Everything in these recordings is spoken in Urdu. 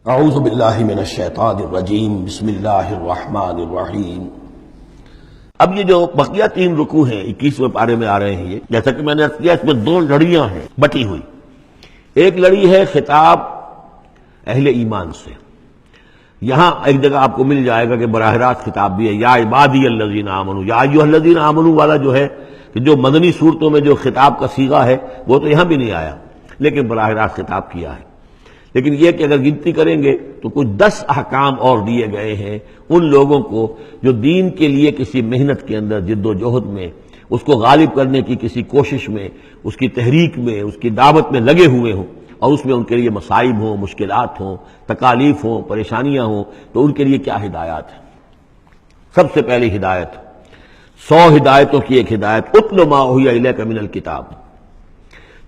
اعوذ باللہ من الشیطان الرجیم بسم اللہ الرحمن الرحیم۔ اب یہ جو بقیہ 3 رکوع ہیں 21ویں پارے میں آ رہے ہیں، یہ جیسا کہ میں نے عرض کیا اس میں 2 لڑیاں ہیں بٹی ہوئی۔ ایک لڑی ہے خطاب اہل ایمان سے، یہاں ایک جگہ آپ کو مل جائے گا کہ براہ راست خطاب بھی ہے، یا عبادی الذین آمنوا، یا ایھا الذین آمنوا والا جو ہے کہ جو مدنی صورتوں میں جو خطاب کا صیغہ ہے وہ تو یہاں بھی نہیں آیا، لیکن براہ راست خطاب کیا ہے۔ لیکن یہ کہ اگر گنتی کریں گے تو کچھ 10 احکام اور دیے گئے ہیں ان لوگوں کو جو دین کے لیے کسی محنت کے اندر جد و جہد میں، اس کو غالب کرنے کی کسی کوشش میں، اس کی تحریک میں، اس کی دعوت میں لگے ہوئے ہوں، اور اس میں ان کے لیے مصائب ہوں، مشکلات ہوں، تکالیف ہوں، پریشانیاں ہوں، تو ان کے لیے کیا ہدایات ہیں۔ سب سے پہلی ہدایت 100 ہدایتوں کی ایک ہدایت، اتل ما اوحی الیک من الکتاب،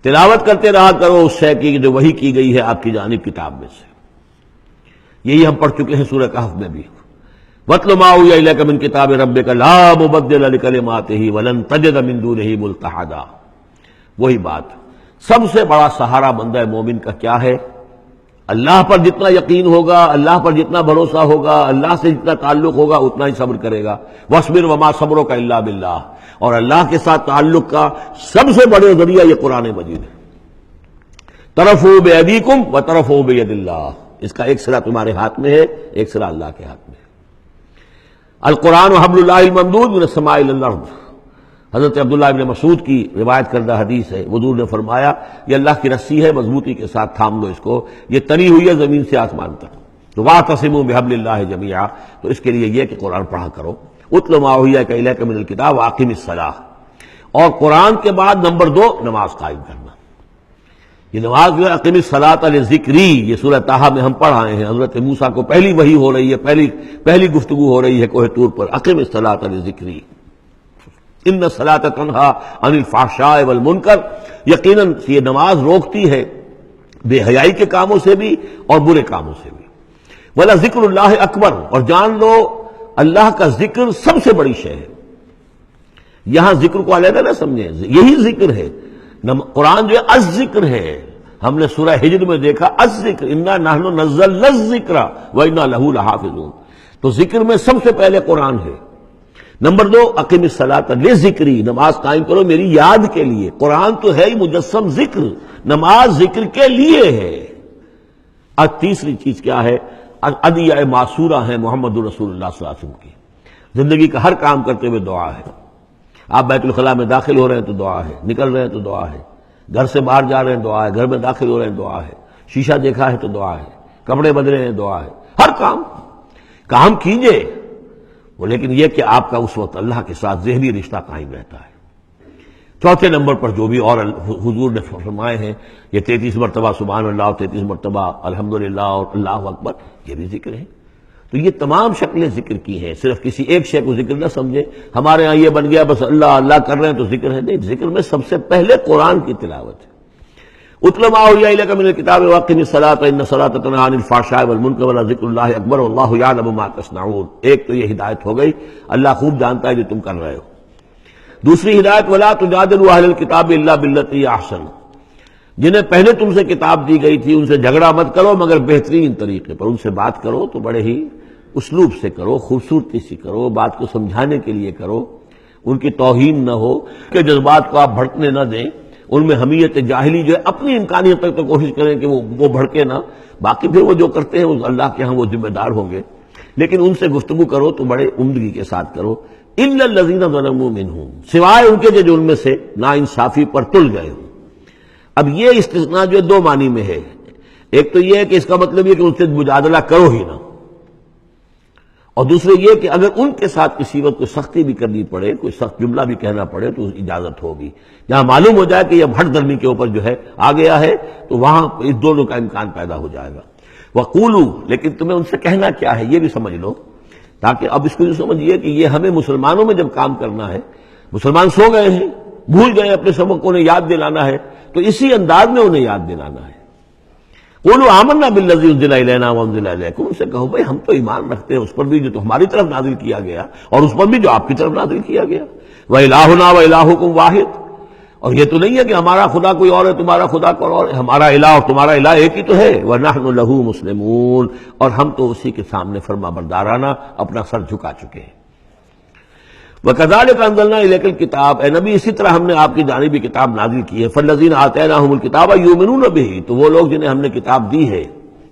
تلاوت کرتے رہا کرو اس شے کی جو وحی کی گئی ہے آپ کی جانب کتاب میں سے۔ یہی ہم پڑھ چکے ہیں سورہ کہف میں بھی، وَاتْلُ مَا أُوحِیَ إِلَيْكَ مِن كِتَابِ رَبِّكَ لَا مُبَدِّلَ لِكَلِمَاتِهِ وَلَن تَجِدَ مِن دُونِهِ مُلْتَحَدًا۔ وہی بات، سب سے بڑا سہارا بندہ مومن کا کیا ہے؟ اللہ پر جتنا یقین ہوگا، اللہ پر جتنا بھروسہ ہوگا، اللہ سے جتنا تعلق ہوگا اتنا ہی صبر کرے گا۔ وَاصْبِرْ وَمَا صَبْرُكَ إِلَّا بِاللَّهِ، اور اللہ کے ساتھ تعلق کا سب سے بڑے ذریعہ یہ قرآن مجید ہے۔ طرفوا بِأَيْدِيكُمْ وَطَرَفُوا بِيَدِ اللَّهِ، اس کا ایک سرا تمہارے ہاتھ میں ہے، ایک سرا اللہ کے ہاتھ میں ہے۔ القرآن حبل اللہ الممدود من السماء إلى الأرض، حضرت عبداللہ ابن مسعود کی روایت کردہ حدیث ہے، حضور نے فرمایا یہ اللہ کی رسی ہے، مضبوطی کے ساتھ تھام لو اس کو، یہ تنی ہوئی ہے زمین سے آسمان تک۔ تو واعتصموا بحبل اللہ جميعا، تو اس کے لیے یہ کہ قرآن پڑھا کرو۔ اتل ما اوحی الیک من الکتاب واقم الصلاۃ، اور قرآن کے بعد نمبر 2 نماز قائم کرنا۔ یہ نماز جو ہے اقم الصلاۃ لذکری، یہ سورہ طٰہٰ میں ہم پڑھ آئے ہیں، حضرت موسیٰ کو پہلی وحی ہو رہی ہے، پہلی گفتگو ہو رہی ہے کوہ طور پر، اقم الصلاۃ لذکری ان الصلاۃ تنہی عن الفحشاء والمنکر، یقیناً یہ نماز روکتی ہے بے حیائی کے کاموں سے بھی اور برے کاموں سے بھی۔ وَلَذِکْرُ اللَّهِ اکبر، اور جان لو اللہ کا ذکر سب سے بڑی شے ہے۔ یہاں ذکر کو علیحدہ نہ سمجھیں، یہی ذکر ہے، قرآن جو ہے الذکر ہے۔ ہم نے سورہ ہجر میں دیکھا الذکر، انا نحن نزلنا الذکر وانا لہ لحافظون، تو ذکر میں سب سے پہلے قرآن ہے۔ نمبر 2 اقم الصلاۃ لذکری، نماز قائم کرو میری یاد کے لیے۔ قرآن تو ہے ہی مجسم ذکر، نماز ذکر کے لیے ہے۔ اور تیسری چیز کیا ہے؟ ادعیہ معصورہ ہیں محمد رسول اللہ صلی اللہ علیہ وسلم کی، زندگی کا ہر کام کرتے ہوئے دعا ہے۔ آپ بیت الخلاء میں داخل ہو رہے ہیں تو دعا ہے، نکل رہے ہیں تو دعا ہے، گھر سے باہر جا رہے ہیں دعا ہے، گھر میں داخل ہو رہے ہیں دعا ہے، شیشہ دیکھا ہے تو دعا ہے، کپڑے بدلے ہیں دعا ہے، ہر کام کیجئے وہ، لیکن یہ کہ آپ کا اس وقت اللہ کے ساتھ ذہنی رشتہ قائم رہتا ہے۔ چوتھے نمبر پر جو بھی اور حضور نے فرمائے ہیں، یہ 33 مرتبہ سبحان اللہ، 33 مرتبہ الحمدللہ اور اللہ اکبر، یہ بھی ذکر ہے۔ تو یہ تمام شکلیں ذکر کی ہیں، صرف کسی ایک شے کو ذکر نہ سمجھے ہمارے ہاں یہ بن گیا بس اللہ اللہ کر رہے ہیں تو ذکر ہے، نہیں، ذکر میں سب سے پہلے قرآن کی تلاوت ہے۔ اتل ما اوحی الیک من الکتاب واقم الصلاۃ ان الصلاۃ تنہی عن الفحشاء والمنکر ولذکر اللہ اکبر واللہ یعلم ما تصنعون۔ ایک تو یہ ہدایت ہو گئی، اللہ خوب جانتا ہے جو تم کر رہے ہو۔ دوسری ہدایت ولا تجادلوا اہل الکتاب الا باللتی ہی احسن، جنہیں پہلے تم سے کتاب دی گئی تھی ان سے جھگڑا مت کرو مگر بہترین طریقے پر، ان سے بات کرو تو بڑے ہی اسلوب سے کرو، خوبصورتی سے کرو، بات کو سمجھانے کے لیے کرو، ان کی توہین نہ ہو کہ جذبات کو آپ بھڑکنے نہ دیں، ان میں حمیت جاہلی جو ہے اپنی امکانیت تک تو کوشش کریں کہ وہ بھڑکے نہ، باقی پھر وہ جو کرتے ہیں اللہ کے ہاں وہ ذمہ دار ہوں گے، لیکن ان سے گفتگو کرو تو بڑے عمدگی کے ساتھ کرو۔ الا الذین ظلموا منہم، سوائے ان کے جو ان میں سے نا انصافی پر تل گئے ہوں۔ اب یہ استثناء جو 2 معنی میں ہے، ایک تو یہ ہے کہ اس کا مطلب یہ کہ ان سے مجادلہ کرو ہی نہ، اور دوسرے یہ کہ اگر ان کے ساتھ کسی وقت کوئی سختی بھی کرنی پڑے، کوئی سخت جملہ بھی کہنا پڑے تو اجازت ہوگی، جہاں معلوم ہو جائے کہ یہ ہٹ درمی کے اوپر جو ہے آ گیا ہے تو وہاں اس دونوں کا امکان پیدا ہو جائے گا۔ وَقُولُوا، لیکن تمہیں ان سے کہنا کیا ہے یہ بھی سمجھ لو، تاکہ اب اس کو یہ سمجھیے کہ یہ ہمیں مسلمانوں میں جب کام کرنا ہے، مسلمان سو گئے ہیں، بھول گئے اپنے سبق کو، انہیں یاد دلانا ہے تو اسی انداز میں انہیں یاد دلانا ہے۔ قولوا آمنا بالذی انزل الینا وانزل الیکم، ان سے کہو بھائی ہم تو ایمان رکھتے ہیں اس پر بھی جو تو ہماری طرف نازل کیا گیا اور اس پر بھی جو آپ کی طرف نازل کیا گیا۔ وإلہنا وإلہکم واحد، اور یہ تو نہیں ہے کہ ہمارا خدا کوئی اور ہے تمہارا خدا کوئی اور ہے، ہمارا الہ اور تمہارا الہ ایک ہی تو ہے، وَنَحْنُ لَهُ مُسْلِمُونَ، اور ہم تو اسی کے سامنے فرما بردارانہ اپنا سر جھکا چکے ہیں۔ وَكَذَلِكَ أَنزَلْنَا إِلَيْكَ الْكِتَابَ، اے نبی اسی طرح ہم نے آپ کی جانب بھی کتاب نازل کی ہے، فَالَّذِينَ آتَيْنَاهُمُ الْكِتَابَ يُؤْمِنُونَ بِهِ، تو وہ لوگ جنہیں ہم نے کتاب دی ہے،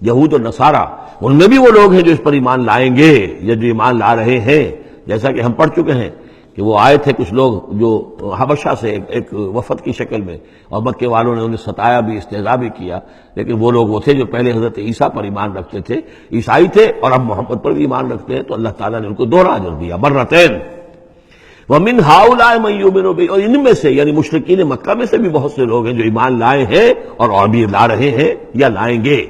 یہود اور نصارہ، ان میں بھی وہ لوگ ہیں جو اس پر ایمان لائیں گے یا جو ایمان لا رہے ہیں، جیسا کہ ہم پڑھ چکے ہیں کہ وہ آئے تھے کچھ لوگ جو حبشہ سے ایک وفد کی شکل میں، اور مکے والوں نے انہیں ستایا بھی، استہزاء بھی کیا، لیکن وہ لوگ وہ تھے جو پہلے حضرت عیسیٰ پر ایمان رکھتے تھے، عیسائی تھے، اور اب محمد پر بھی ایمان رکھتے ہیں، تو اللہ تعالیٰ نے ان کو دوہرا اجر دیا، مرتين۔ وَمِنْ هَؤُلَاءِ مَن يُؤْمِنُ بِهِ، اور ان میں سے یعنی مشرکین مکہ میں سے بھی بہت سے لوگ ہیں جو ایمان لائے ہیں اور بھی لا رہے ہیں یا لائیں گے۔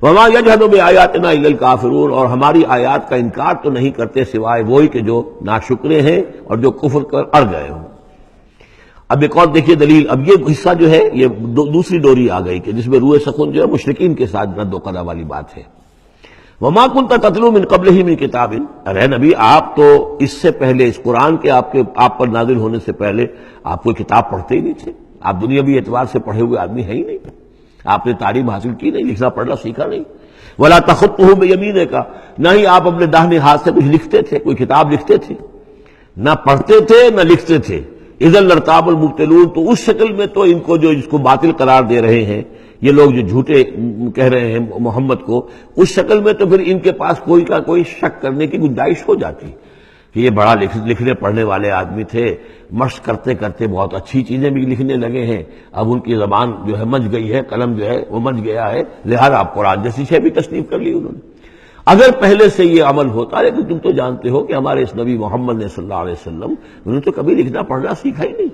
وَمَا يَجْحَدُ بِآيَاتِنَا إِلَّا الْكَافِرُونَ، اور ہماری آیات کا انکار تو نہیں کرتے سوائے وہی کہ جو ناشکرے ہیں اور جو کفر کر اڑ گئے ہوں۔ اب ایک اور دیکھیے دلیل، اب یہ حصہ جو ہے یہ دوسری ڈوری آ گئی کہ جس میں روئے سخن جو ہے مشرکین کے ساتھ رد و قضا والی بات ہے۔ وَمَا كُنْتَ تَتْلُو مِن قَبْلِهِ مِن كِتَابٍ، ارے نبی آپ تو اس سے پہلے، اس قرآن کے آپ پر نازل ہونے سے پہلے آپ کوئی کتاب پڑھتے ہی نہیں تھے، آپ دنیاوی اعتبار سے پڑھے ہوئے آدمی ہیں ہی نہیں، آپ نے تعلیم حاصل کی نہیں، لکھنا پڑھنا سیکھا نہیں۔ وَلَا تَخُطُّهُ بِيَمِينِكَ، نہ ہی آپ اپنے داہنے ہاتھ سے کچھ لکھتے تھے، کوئی کتاب لکھتے تھے، نہ پڑھتے تھے نہ لکھتے تھے۔ اِذًا لَارْتَابَ الْمُبْطِلُونَ، تو اس شکل میں تو ان کو جو اس کو باطل قرار دے رہے ہیں یہ لوگ جو جھوٹے کہہ رہے ہیں محمد کو، اس شکل میں تو پھر ان کے پاس کوئی کا کوئی شک کرنے کی گنجائش ہو جاتی کہ یہ بڑا لکھنے پڑھنے والے آدمی تھے، مشق کرتے کرتے بہت اچھی چیزیں بھی لکھنے لگے ہیں، اب ان کی زبان جو ہے مچ گئی ہے، قلم جو ہے وہ مچ گیا ہے، لہذا اب قرآن جیسی شے بھی تصنیف کر لی انہوں نے۔ اگر پہلے سے یہ عمل ہوتا، لیکن تم تو جانتے ہو کہ ہمارے اس نبی محمد نے صلی اللہ علیہ وسلم انہوں نے تو کبھی لکھنا پڑھنا سیکھا ہی نہیں۔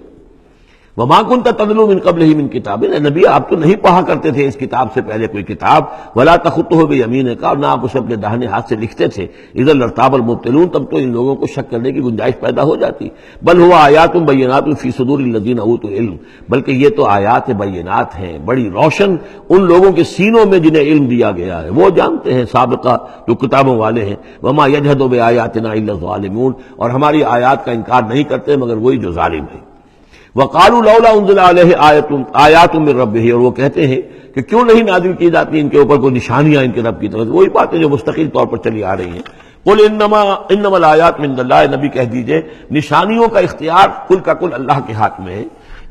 وَمَا كُنْتَ تَتْلُو مِن قَبْلِهِ مِن كِتَابٍ، اے نبی آپ تو نہیں پڑھا کرتے تھے اس کتاب سے پہلے کوئی کتاب، وَلَا تَخُطُّهُ بِيَمِينِكَ، اور نہ آپ اسے اپنے داہنے ہاتھ سے لکھتے تھے، اِذًا لَارْتَابَ الْمُبْطِلُونَ، تب تو ان لوگوں کو شک کرنے کی گنجائش پیدا ہو جاتی۔ بل هُوَ آیات بینات فی صدور الذین اوتوا العلم، بلکہ یہ تو آیات بینات ہیں، بڑی روشن ان لوگوں کے سینوں میں جنہیں علم دیا گیا ہے، وہ جانتے ہیں سابقہ جو کتابوں والے ہیں۔ وَمَا يَجْحَدُ بِآیاتِنَا إِلَّا الظَّالِمُونَ، اور ہماری آیات کا انکار نہیں کرتے مگر وہی جو ظالم ہیں۔ وَقَالُوا لَوْلَا أُنزِلَ عَلَيْهِ آیَاتٌ مِّن رَّبِّهِ، اور وہ کہتے ہیں کہ کیوں نہیں نازل کی جاتی ان کے اوپر کوئی نشانیاں ان کے رب کی طرف سے، وہی باتیں جو مستقل طور پر چلی آ رہی ہیں۔ قُلْ إِنَّمَا الْآيَاتُ مِنْ اللَّهِ، نبی کہہ دیجئے نشانیوں کا اختیار کل کا کل اللہ کے ہاتھ میں ہے۔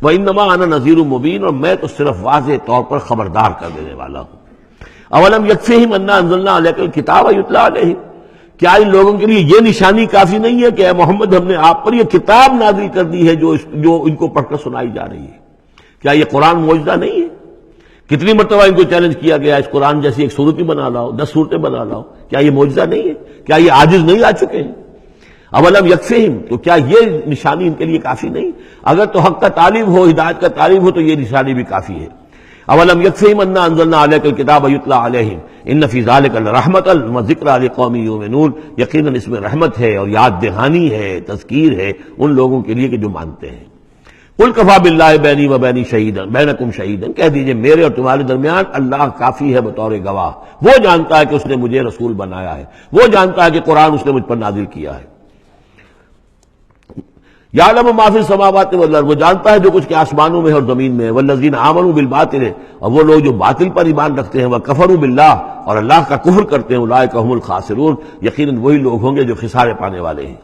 وَإِنَّمَا أَنَا نَذِيرٌ مُّبِينٌ، اور میں تو صرف واضح طور پر خبردار کر دینے والا ہوں۔ أَوَلَمْ يَكْفِهِمْ أَنَّا أَنزَلْنَا عَلَيْكَ الْكِتَابَ يُتْلَىٰ عَلَيْهِمْ، کیا ان لوگوں کے لیے یہ نشانی کافی نہیں ہے کہ اے محمد ہم نے آپ پر یہ کتاب نازل کر دی ہے جو ان کو پڑھ کر سنائی جا رہی ہے؟ کیا یہ قرآن معجزہ نہیں ہے؟ کتنی مرتبہ ان کو چیلنج کیا گیا اس قرآن جیسی ایک صورت ہی بنا لاؤ، 10 صورتیں بنا لاؤ، کیا یہ معجزہ نہیں ہے؟ کیا یہ عاجز نہیں آ چکے ہیں؟ اولم یکفہم، تو کیا یہ نشانی ان کے لیے کافی نہیں؟ اگر تو حق کا طالب ہو، ہدایت کا طالب ہو، تو یہ نشانی بھی کافی ہے۔ اولم یکفہم انا انزلنا علیک الکتاب یتلی علیہم ان فی ذلک لرحمۃ وذکری لقوم یؤمنون، یقیناً اس میں رحمت ہے اور یاد دہانی ہے، تذکیر ہے ان لوگوں کے لیے کہ جو مانتے ہیں۔ قل کفی باللہ بینی و بین شہیدا بینکم شہیدا، کہہ دیجئے میرے اور تمہارے درمیان اللہ کافی ہے بطور گواہ، وہ جانتا ہے کہ اس نے مجھے رسول بنایا ہے، وہ جانتا ہے کہ قرآن اس نے مجھ پر نازل کیا ہے۔ یعلم ما فی السماوات والارض، وہ جانتا ہے جو کچھ کہ آسمانوں میں اور زمین میں ہے۔ والذین آمنوا بالباطل، اور وہ لوگ جو باطل پر ایمان رکھتے ہیں، وکفروا باللہ، اور اللہ کا کفر کرتے ہیں، اولئک هم الخاسرون، یقیناً وہی لوگ ہوں گے جو خسارے پانے والے ہیں۔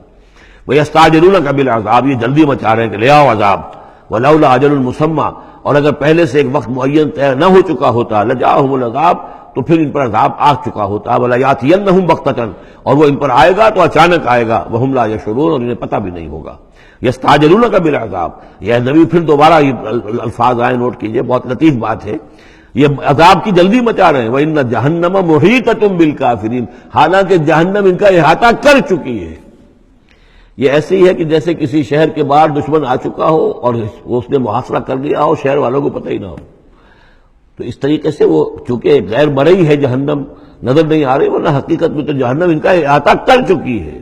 ویستعجلونک بالعذاب، یہ جلدی مچا رہے ہیں کہ لے آؤ عذاب۔ ولولا اجل مسمى، اور اگر پہلے سے ایک وقت معین طے نہ ہو چکا ہوتا، لجاءہم العذاب، تو پھر ان پر عذاب آ چکا ہوتا۔ ولیاتینہم بغتۃ، اور وہ ان پر آئے گا تو اچانک آئے گا، وہم لا یشعرون، اور انہیں پتہ بھی نہیں ہوگا۔ یستعجلونک بالعذاب، یہ نبی پھر دوبارہ یہ الفاظ آئے، نوٹ کیجئے، بہت لطیف بات ہے، یہ عذاب کی جلدی مچا رہے ہیں۔ وَإِنَّ جَهَنَّمَ مُحِيطَةٌ بِالْكَافِرِينَ، حالانکہ جہنم ان کا احاطہ کر چکی ہے۔ یہ ایسے ہی ہے کہ جیسے کسی شہر کے باہر دشمن آ چکا ہو اور اس نے محاصرہ کر لیا ہو، شہر والوں کو پتہ ہی نہ ہو۔ تو اس طریقے سے وہ چونکہ غیر مرئی ہے جہنم، نظر نہیں آ رہی، ورنہ حقیقت میں تو جہنم ان کا احاطہ کر چکی ہے۔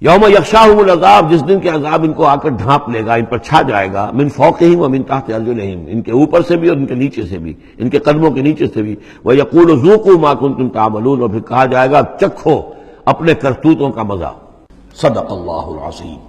یوم یغشاہم العذاب، جس دن کے عذاب ان کو آ کر ڈھانپ لے گا، ان پر چھا جائے گا، من فوقہم ومن تحت ارجلہم، ان کے اوپر سے بھی اور ان کے نیچے سے بھی، ان کے قدموں کے نیچے سے بھی۔ ویقول ذوقوا ما کنتم تعملون، اور پھر کہا جائے گا چکھو اپنے کرتوتوں کا مزہ۔ صدق اللہ العظیم۔